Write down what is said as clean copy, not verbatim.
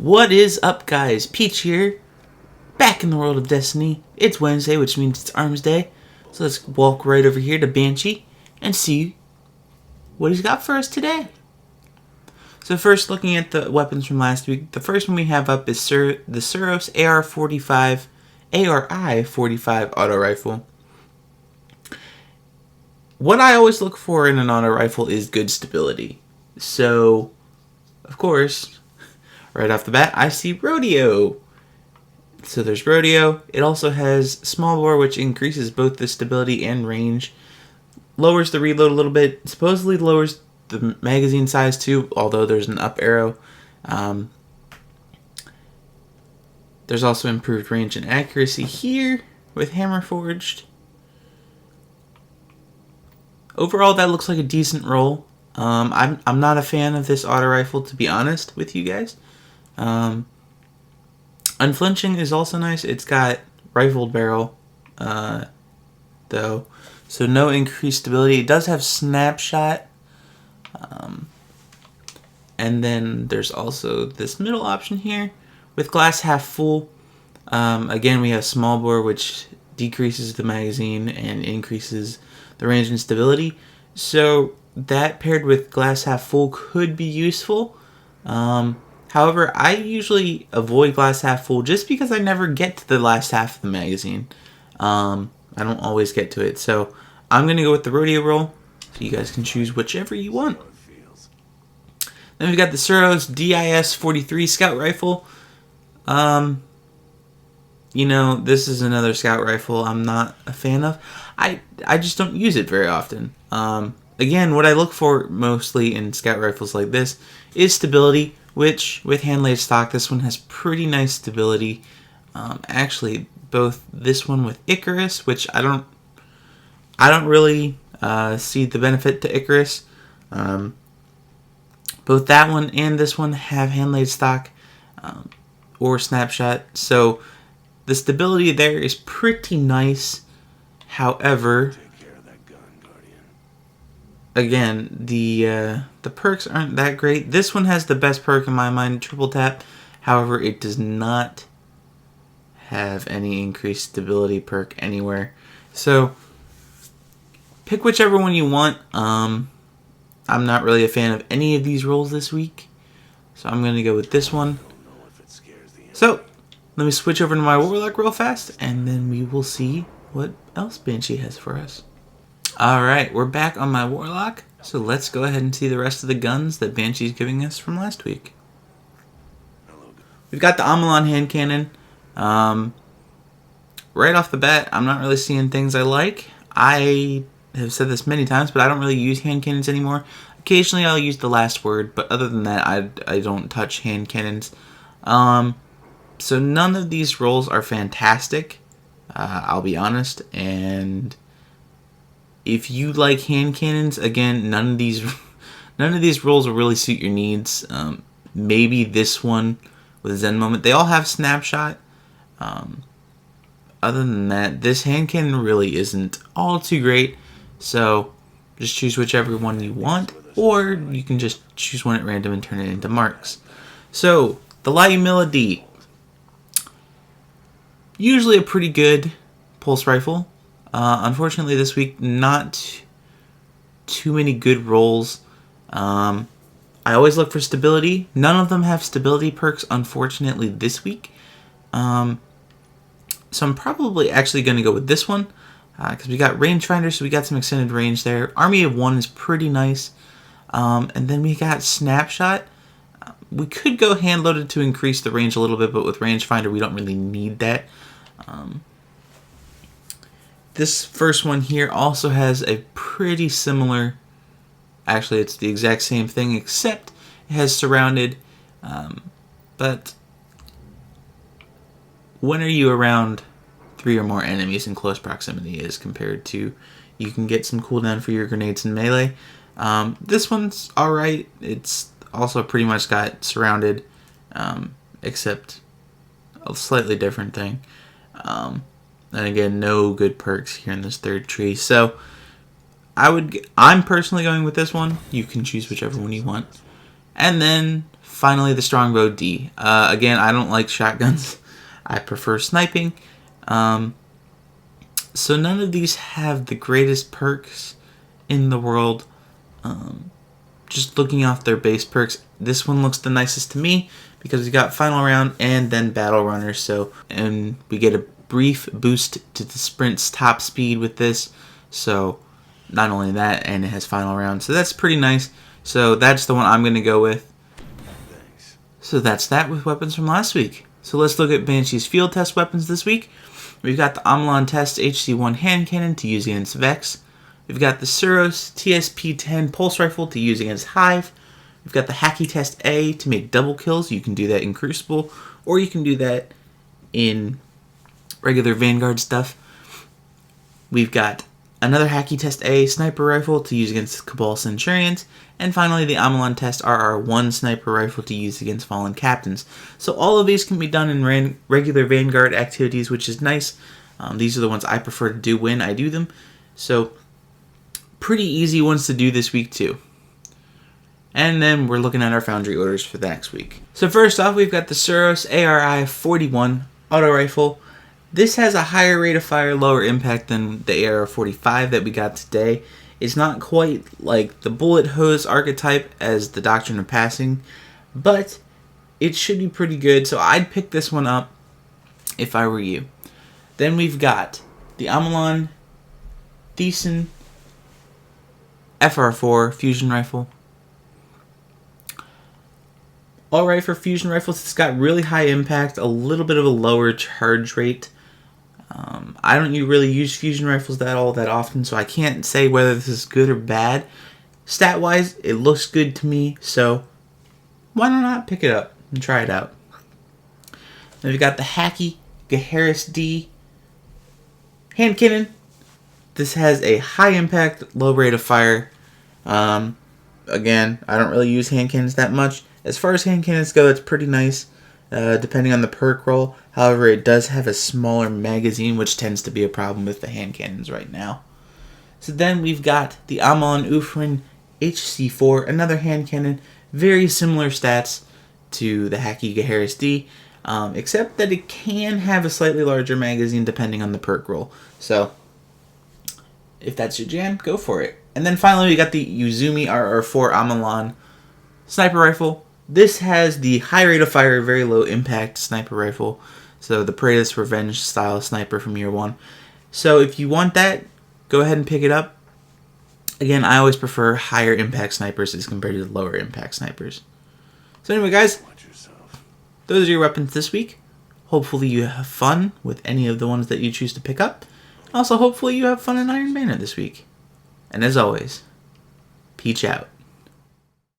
What is up, guys? Peach here, back in the world of Destiny. It's Wednesday, which means it's Arms Day. So let's walk right over here to Banshee and see what he's got for us today. So first, looking at the weapons from last week, the first one we have up is the Suros ARI-45 auto rifle. What I always look for in an auto rifle is good stability. So, of course, right off the bat, I see Rodeo. So there's Rodeo. It also has small bore, which increases both the stability and range. Lowers the reload a little bit. Supposedly lowers the magazine size too, although there's an up arrow. There's also improved range and accuracy here with Hammer Forged. Overall, that looks like a decent roll. I'm not a fan of this auto rifle, to be honest with you guys. Unflinching is also nice. It's got rifled barrel, though, so no increased stability. It does have snapshot, and then there's also this middle option here with glass half full. Again, we have small bore, which decreases the magazine and increases the range and stability. So that paired with glass half full could be useful. However, I usually avoid glass half full just because I never get to the last half of the magazine. I don't always get to it. So I'm going to go with the Rodeo roll. So you guys can choose whichever you want. Then we've got the Suros DIS-43 scout rifle. You know, this is another scout rifle I'm not a fan of. I just don't use it very often. Again, what I look for mostly in scout rifles like this is stability, which with hand-laid stock, this one has pretty nice stability. Actually, both this one with Icarus, which I don't really see the benefit to Icarus. Both that one and this one have hand-laid stock or snapshot, so the stability there is pretty nice. However, again, the perks aren't that great. This one has the best perk in my mind, triple tap. However, it does not have any increased stability perk anywhere. So pick whichever one you want. I'm not really a fan of any of these rolls this week, so I'm going to go with this one. So let me switch over to my Warlock real fast, and then we will see what else Banshee has for us. Alright, we're back on my Warlock, so let's go ahead and see the rest of the guns that Banshee's giving us from last week. We've got the Amalon hand cannon. Right off the bat, I'm not really seeing things I like. I have said this many times, but I don't really use hand cannons anymore. Occasionally I'll use the last word, but other than that, I don't touch hand cannons. So none of these rolls are fantastic, I'll be honest, and if you like hand cannons, again, none of these rolls will really suit your needs. Maybe this one with Zen Moment. They all have snapshot. Other than that, this hand cannon really isn't all too great, so just choose whichever one you want, or you can just choose one at random and turn it into marks. So, the La Humility. Usually a pretty good pulse rifle. Unfortunately, this week, not too many good rolls. I always look for stability. None of them have stability perks, unfortunately, this week. So I'm probably actually going to go with this one, because we got rangefinder, so we got some extended range there. Army of One is pretty nice. And then we got snapshot. We could go hand-loaded to increase the range a little bit, but with rangefinder, we don't really need that. This first one here also has a pretty similar, actually it's the exact same thing, except it has surrounded, but when are you around 3 or more enemies in close proximity as compared to you can get some cooldown for your grenades in melee. This one's alright. It's also pretty much got surrounded, except a slightly different thing. And again, no good perks here in this third tree. So I'm personally going with this one. You can choose whichever one you want. And then finally the Strongbow D. Again, I don't like shotguns. I prefer sniping. So none of these have the greatest perks in the world. Just looking off their base perks, this one looks the nicest to me because we got Final Round and then Battle Runner. And we get a brief boost to the sprint's top speed with this. So not only that, and it has Final Round. So that's pretty nice. So that's the one I'm going to go with. Thanks. So that's that with weapons from last week. So let's look at Banshee's field test weapons this week. We've got the Amalon Test HC1 hand cannon to use against Vex. We've got the Suros TSP-10 pulse rifle to use against Hive. We've got the Hacky Test A to make double kills. You can do that in Crucible, or you can do that in regular Vanguard stuff. We've got another Hacky Test A sniper rifle to use against Cabal Centurions. And finally, the Amalon Test RR1 sniper rifle to use against Fallen Captains. So all of these can be done in regular Vanguard activities, which is nice. These are the ones I prefer to do when I do them. So pretty easy ones to do this week too. And then we're looking at our Foundry orders for the next week. So first off, we've got the Suros ARI-41 auto rifle. This has a higher rate of fire, lower impact than the AR-45 that we got today. It's not quite like the bullet hose archetype as the Doctrine of Passing, but it should be pretty good, so I'd pick this one up if I were you. Then we've got the Amalon Thiessen FR4 fusion rifle. Alright for fusion rifles, it's got really high impact, a little bit of a lower charge rate. I don't really use fusion rifles that often, so I can't say whether this is good or bad. Stat-wise, it looks good to me, so why not pick it up and try it out. Then we've got the Hacky Geharris D hand cannon. This has a high impact, low rate of fire. Again, I don't really use hand cannons that much. As far as hand cannons go, it's pretty nice. Depending on the perk roll. However, it does have a smaller magazine, which tends to be a problem with the hand cannons right now. So then we've got the Amalon Ufrin HC4, another hand cannon. Very similar stats to the Hacky Geharris D, except that it can have a slightly larger magazine depending on the perk roll. So if that's your jam, go for it. And then finally, we got the Uzumi RR4 Amalon sniper rifle. This has the high rate of fire, very low impact sniper rifle. So the Paredes Revenge style sniper from year one. So if you want that, go ahead and pick it up. Again, I always prefer higher impact snipers as compared to lower impact snipers. So anyway, guys, those are your weapons this week. Hopefully you have fun with any of the ones that you choose to pick up. Also, hopefully you have fun in Iron Banner this week. And as always, peach out.